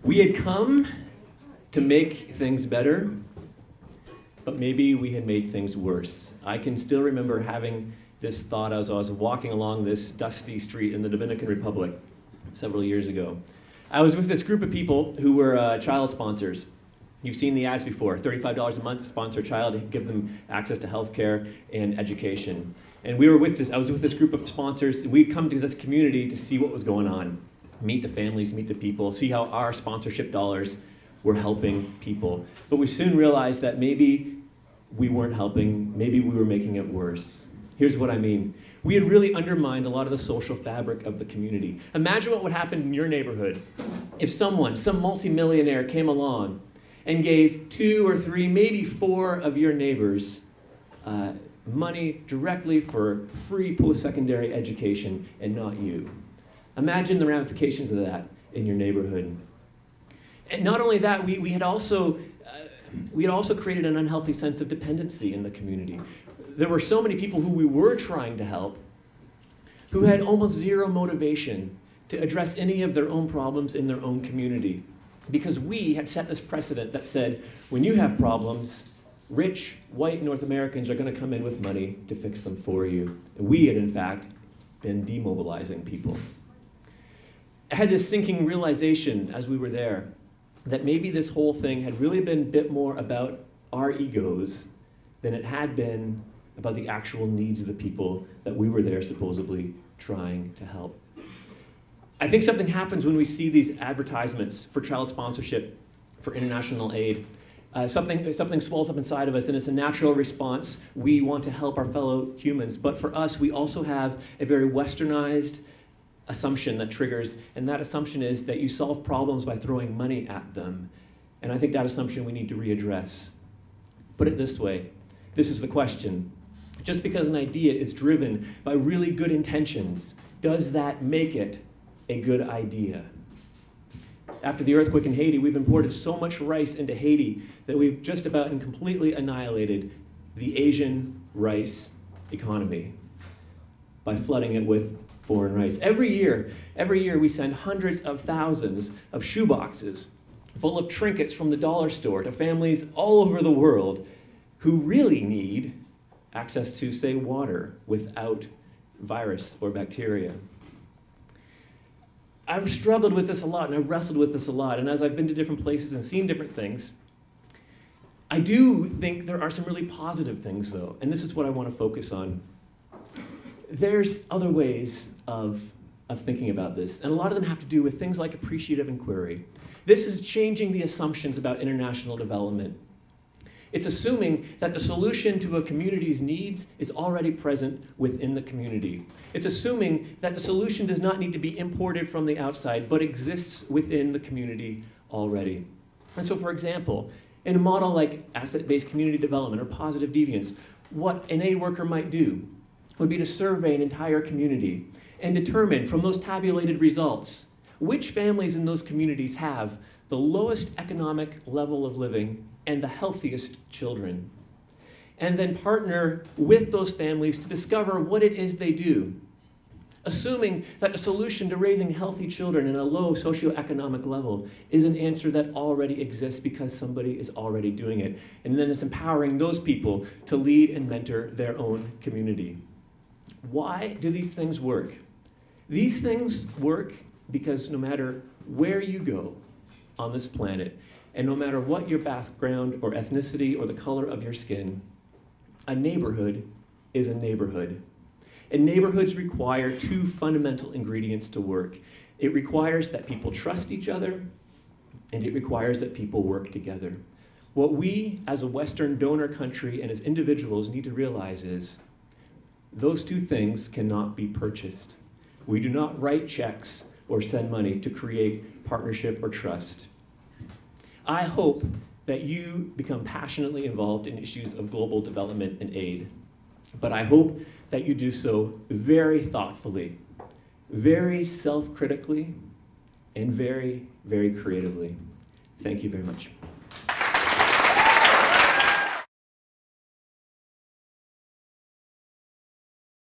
We had come to make things better, but maybe we had made things worse. I can still remember having this thought as I was walking along this dusty street in the Dominican Republic several years ago. I was with this group of people who were child sponsors. You've seen the ads before, $35 a month to sponsor a child, to give them access to healthcare and education. And I was with this group of sponsors, and we'd come to this community to see what was going on. Meet the families, meet the people, see how our sponsorship dollars were helping people. But we soon realized that maybe we weren't helping, maybe we were making it worse. Here's what I mean. We had really undermined a lot of the social fabric of the community. Imagine what would happen in your neighborhood if some multimillionaire came along and gave 2 or 3, maybe 4 of your neighbors money directly for free post-secondary education and not you. Imagine the ramifications of that in your neighborhood. And not only that, we had also created an unhealthy sense of dependency in the community. There were so many people who we were trying to help who had almost zero motivation to address any of their own problems in their own community, because we had set this precedent that said, when you have problems, rich, white North Americans are going to come in with money to fix them for you. And we had, in fact, been demobilizing people. I had this sinking realization as we were there that maybe this whole thing had really been a bit more about our egos than it had been about the actual needs of the people that we were there supposedly trying to help. I think something happens when we see these advertisements for child sponsorship, for international aid. Something swells up inside of us, and it's a natural response. We want to help our fellow humans, but for us, we also have a very westernized assumption that triggers, and that assumption is that you solve problems by throwing money at them. And I think that assumption we need to readdress. Put it this way, this is the question. Just because an idea is driven by really good intentions, does that make it a good idea? After the earthquake in Haiti, we've imported so much rice into Haiti that we've just about and completely annihilated the Asian rice economy by flooding it with foreign rice. Every year we send hundreds of thousands of shoeboxes full of trinkets from the dollar store to families all over the world who really need access to, say, water without virus or bacteria. I've struggled with this a lot, and I've wrestled with this a lot, and as I've been to different places and seen different things, I do think there are some really positive things, though, and this is what I want to focus on. There's other ways of thinking about this, and a lot of them have to do with things like appreciative inquiry. This is changing the assumptions about international development. It's assuming that the solution to a community's needs is already present within the community. It's assuming that the solution does not need to be imported from the outside, but exists within the community already. And so, for example, in a model like asset-based community development or positive deviance, what an aid worker might do would be to survey an entire community and determine from those tabulated results which families in those communities have the lowest economic level of living and the healthiest children, and then partner with those families to discover what it is they do, assuming that the solution to raising healthy children in a low socioeconomic level is an answer that already exists because somebody is already doing it. And then it's empowering those people to lead and mentor their own community. Why do these things work? These things work because no matter where you go on this planet, and no matter what your background or ethnicity or the color of your skin, a neighborhood is a neighborhood. And neighborhoods require 2 fundamental ingredients to work. It requires that people trust each other, and it requires that people work together. What we, as a Western donor country and as individuals, need to realize is those 2 things cannot be purchased. We do not write checks or send money to create partnership or trust. I hope that you become passionately involved in issues of global development and aid, but I hope that you do so very thoughtfully, very self-critically, and very, very creatively. Thank you very much.